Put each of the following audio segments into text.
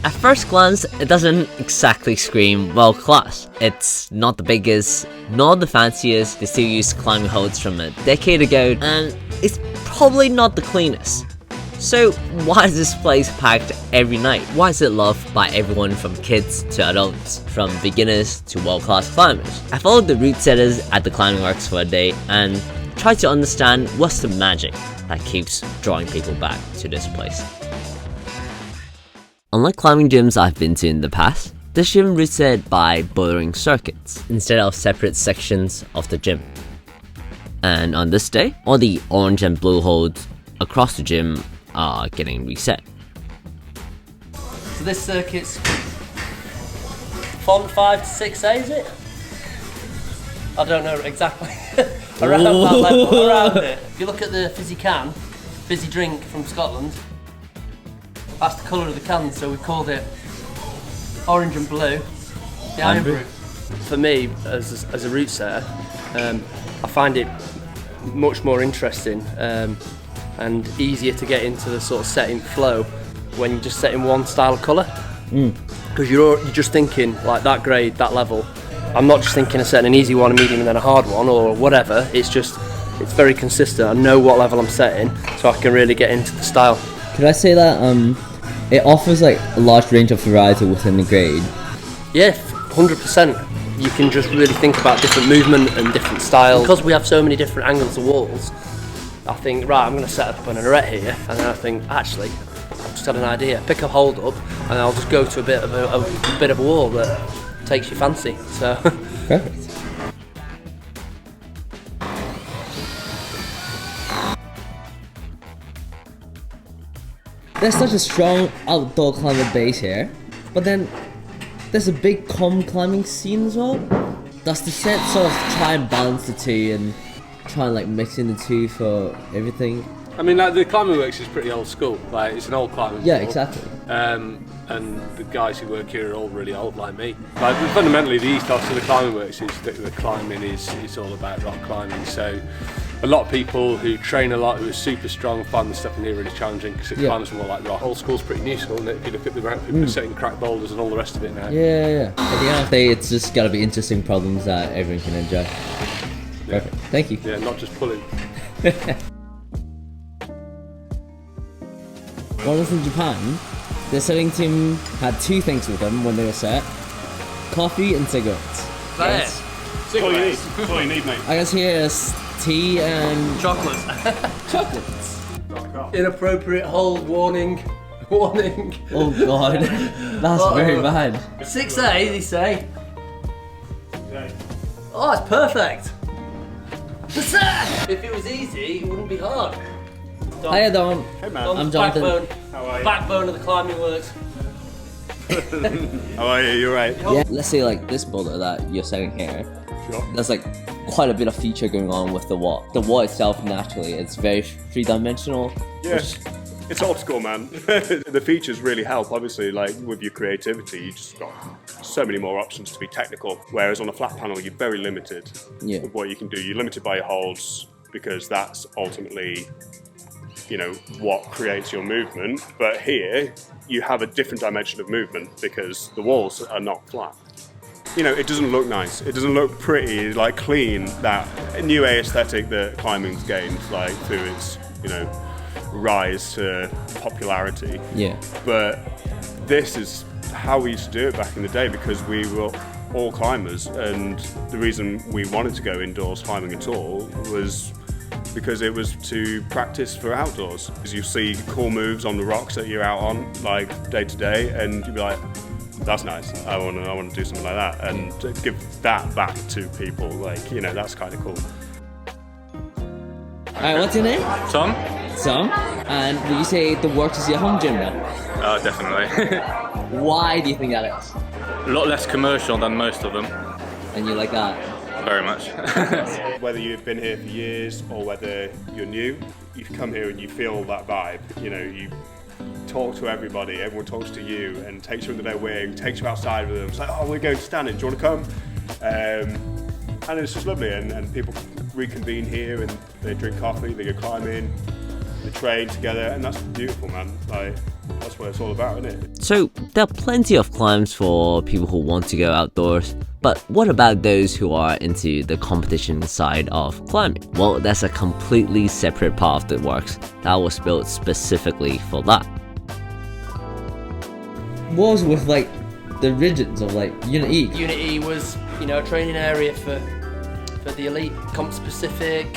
At first glance, it doesn't exactly scream world class. It's not the biggest, not the fanciest, they still use climbing holds from a decade ago, and it's probably not the cleanest. So why is this place packed every night? Why is it loved by everyone from kids to adults, from beginners to world-class climbers? I followed the route setters at the climbing works for a day and tried to understand what's the magic that keeps drawing people back to this place. Unlike climbing gyms I've been to in the past, this gym route set by bouldering circuits instead of separate sections of the gym. And on this day, all the orange and blue holds across the gym are getting reset. So this circuit's font 5 to 6A, is it? I don't know exactly. Around that level, around it. If you look at the fizzy drink from Scotland, that's the colour of the can, so we called it orange and blue, the Iron Brew. For me, as a route setter, I find it much more interesting and easier to get into the sort of setting flow when you're just setting one style of colour. Because you're just thinking like that grade, that level. I'm not just thinking of setting an easy one, a medium and then a hard one or whatever. It's very consistent. I know what level I'm setting, so I can really get into the style. Could I say that it offers like a large range of variety within the grade? Yeah, 100%. You can just really think about different movement and different styles. Because we have so many different angles of walls, I think, right, I'm going to set up an arete here, and then I think, actually, I've just had an idea. Pick a hold up, and I'll just go to a bit of a wall that takes your fancy. So Perfect. There's such a strong outdoor climbing base here, but then there's a big climbing scene as well. Does the set sort of try and balance the two and try and like mix in the two for everything? I mean, like the climbing works is pretty old school. Like it's an old climbing. Yeah, wall. exactly. And the guys who work here are all really old like me. Like fundamentally, the ethos of the climbing works is that the climbing is all about rock climbing. So a lot of people who train a lot, who are super strong, find the stuff in here really challenging because it climbs more like rock. Old school's pretty new school, isn't it? If you look at the amount of people who are setting crack boulders and all the rest of it now. Yeah. At the end of the day, it's just got to be interesting problems that everyone can enjoy. Yeah. Perfect. Thank you. Yeah, not just pulling. When I was in Japan, the setting team had two things with them when they were set: coffee and cigarettes. that's Cigarettes. That's all you need, mate. I guess here is tea and chocolate. chocolates. Inappropriate hold warning. Warning. Oh god, that's very bad. 6A, they say. Oh, it's perfect. If it was easy, it wouldn't be hard. Hiya, Don. Hey man. I'm Jonathan. How are you? Backbone of the climbing works. How are you? You're right. Yeah, let's say like this boulder that you're setting here. Sure. There's like quite a bit of feature going on with the wall. The wall itself, naturally, it's very three-dimensional. Yeah, it's old school, man. The features really help, obviously, like with your creativity, you just got so many more options to be technical, whereas on a flat panel, you're very limited with what you can do. You're limited by your holds because that's ultimately, you know, what creates your movement. But here, you have a different dimension of movement because the walls are not flat. You know, it doesn't look nice. It doesn't look pretty, like clean, that new aesthetic that climbing's gained, like through its, you know, rise to popularity. Yeah. But this is how we used to do it back in the day because we were all climbers, and the reason we wanted to go indoors climbing at all was because it was to practice for outdoors. Because you see cool moves on the rocks that you're out on, like day to day, and you'd be like, that's nice. I want to do something like that, and give that back to people. Like, you know, that's kind of cool. Alright, what's your name? Tom? Tom. And would you say the works is your home gym now? Definitely. Why do you think that is? A lot less commercial than most of them. And you like that? Very much. Whether you've been here for years or whether you're new, you come here and you feel that vibe. You know, you talk to everybody, everyone talks to you and takes you under their wing, takes you outside with them. It's like, oh, we're going to stand it, do you want to come? And it's just lovely, and people reconvene here and they drink coffee, they go climbing, they train together, and that's beautiful, man. Like, That's what it's all about, isn't it? So there are plenty of climbs for people who want to go outdoors, but what about those who are into the competition side of climbing? Well, that's a completely separate path that works that was built specifically for that. What was with like the regions of like Unit E? Unit E was, you know, a training area for the elite, comp specific,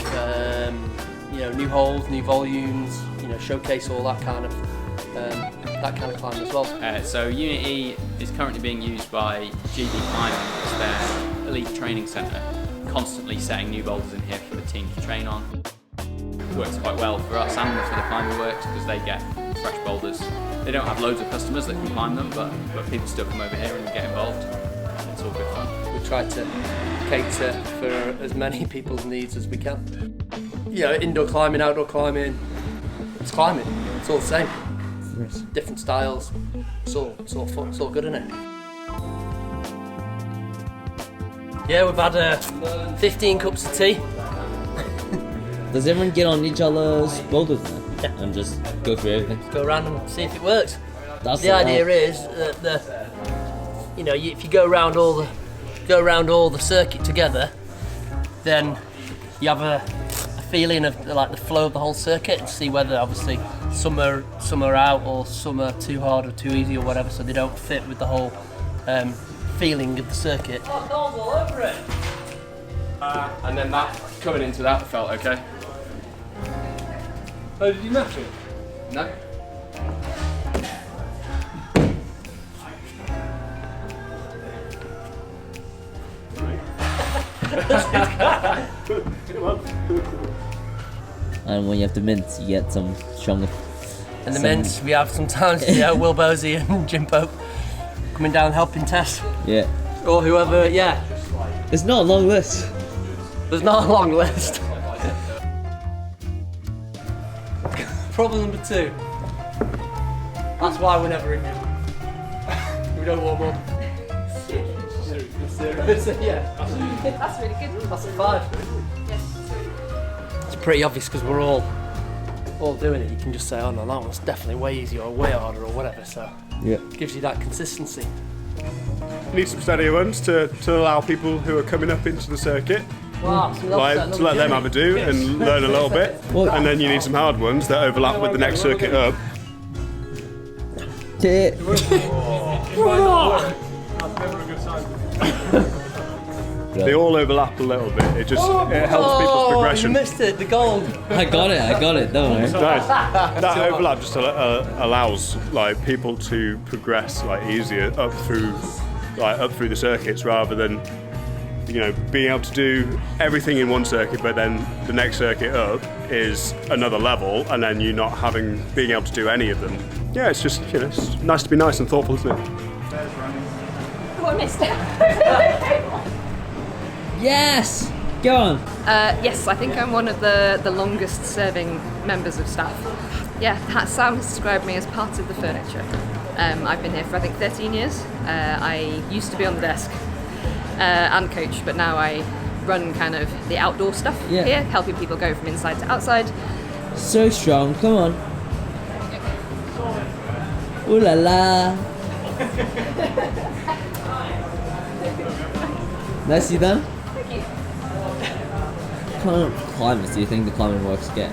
you know, new holds, new volumes, you know, showcase all that kind of climb as well. So Unit E is currently being used by GB Climbing as their elite training centre, constantly setting new boulders in here for the team to train on. It works quite well for us and for the climbing works because they get fresh boulders. They don't have loads of customers that can climb them, but people still come over here and get involved. It's all good fun. We try to cater for as many people's needs as we can. You know, indoor climbing, outdoor climbing, it's climbing, it's all the same. Different styles, it's all fun, it's all good, isn't it? Yeah, we've had 15 cups of tea. Does everyone get on each other's boulders now? Yeah. And just go through everything? Go around and see if it works. That's the idea is that you know, if you go around all the circuit together, then you have a feeling of like the flow of the whole circuit, and see whether obviously some are out or some are too hard or too easy or whatever, so they don't fit with the whole feeling of the circuit. All over it. And then that coming into that felt okay. Oh, did you match it? No. And when you have to mince, you get some stronger. And the mints, we have sometimes, you know, Will Bosey and Jim Pope coming down helping Tess. Yeah. Or whoever, yeah. It's not a long list. There's not a long list. Problem number 2. That's why we're never in here. We don't warm up. Serious. Yeah. That's really good. That's a 5. It's pretty obvious because we're all doing it. You can just say, oh no, that one's definitely way easier or way harder or whatever. So Yeah. it gives you that consistency. Need some steadier ones to allow people who are coming up into the circuit, Wow, so like to let them have a do and learn a little bit. And then you need some hard ones that overlap with the next circuit up. Okay. They all overlap a little bit. It helps people's progression. You missed it, the gold. I got it, don't worry. Nice. That overlap just allows like people to progress like easier up through the circuits, rather than, you know, being able to do everything in one circuit, but then the next circuit up is another level, and then you not being able to do any of them. Yeah, it's just, you know, it's nice to be nice and thoughtful, isn't it? Oh, I missed it. Yes! Go on. Yes, I think I'm one of the longest serving members of staff. Yeah, Sam has described me as part of the furniture. I've been here for I think 13 years. I used to be on the desk and coach, but now I run kind of the outdoor stuff here, helping people go from inside to outside. So strong, come on. Ooh la la. Nicely done. Thank you. What kind of climbers do you think the climbing works get?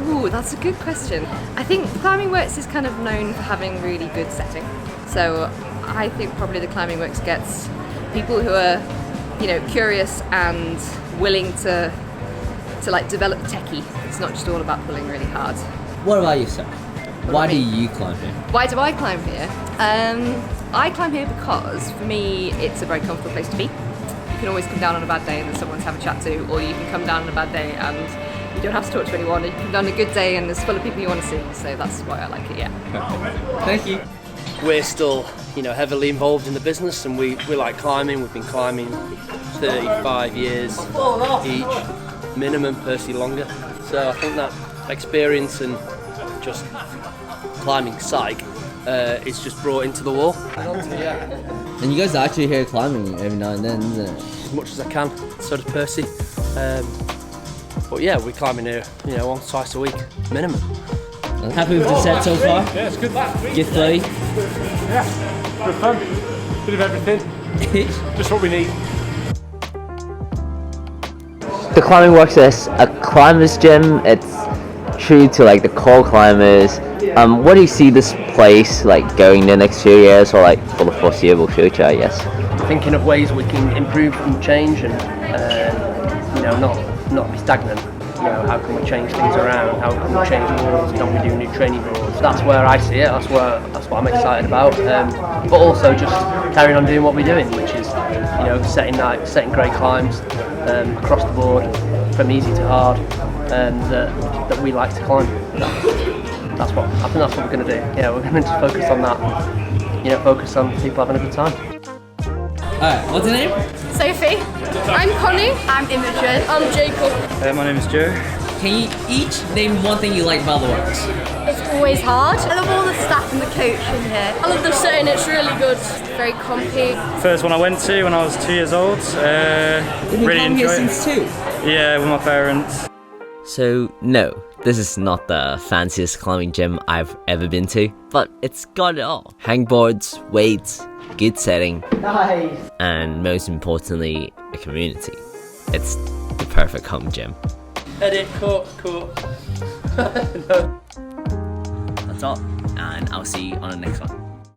Ooh, that's a good question. I think Climbing Works is kind of known for having really good setting. So I think probably the Climbing Works gets people who are, you know, curious and willing to like develop techie. It's not just all about pulling really hard. What about yourself? Why do you climb here? Why do I climb here? I climb here because for me it's a very comfortable place to be. You can always come down on a bad day and there's someone to have a chat to, or you can come down on a bad day and you don't have to talk to anyone. You can come down on a good day and there's full of people you want to see. So that's why I like it, yeah. Thank you. We're still, you know, heavily involved in the business, and we like climbing. We've been climbing 35 years each, minimum, personally longer. So I think that experience and just climbing psych is just brought into the wall. And you guys are actually here climbing every now and then, isn't it? As much as I can, so does Percy. But yeah, we're climbing here, you know, once, twice a week, minimum. Happy with the set so far? Yeah, it's good. Good flowy? Yeah, good fun. Bit of everything. Just what we need. The climbing works as a climbers gym. It's true to like the core climbers. What do you see this place like going the next few years, or like for the foreseeable future, I guess? Thinking of ways we can improve and change, and not be stagnant. How can we change things around? How can we change rules? Can we do new training rules? That's where I see it. That's what I'm excited about. But also just carrying on doing what we're doing, which is setting great climbs across the board, from easy to hard, that we like to climb. I think that's what we're going to do. We're going to just focus on that. Focus on people having a good time. Alright, what's your name? Sophie. I'm Connie. I'm Imogen. I'm Jacob. My name is Joe. Can you each name one thing you like about the works? It's always hard. I love all the staff and the coach in here. I love the setting, it's really good. It's very comfy. First one I went to when I was 2 years old. Really enjoyed it. Since 2? Yeah, with my parents. So no, this is not the fanciest climbing gym I've ever been to, but it's got it all. Hangboards, weights, good setting, Nice. and most importantly, a community. It's the perfect home gym. Edit, cut. That's all, and I'll see you on the next one.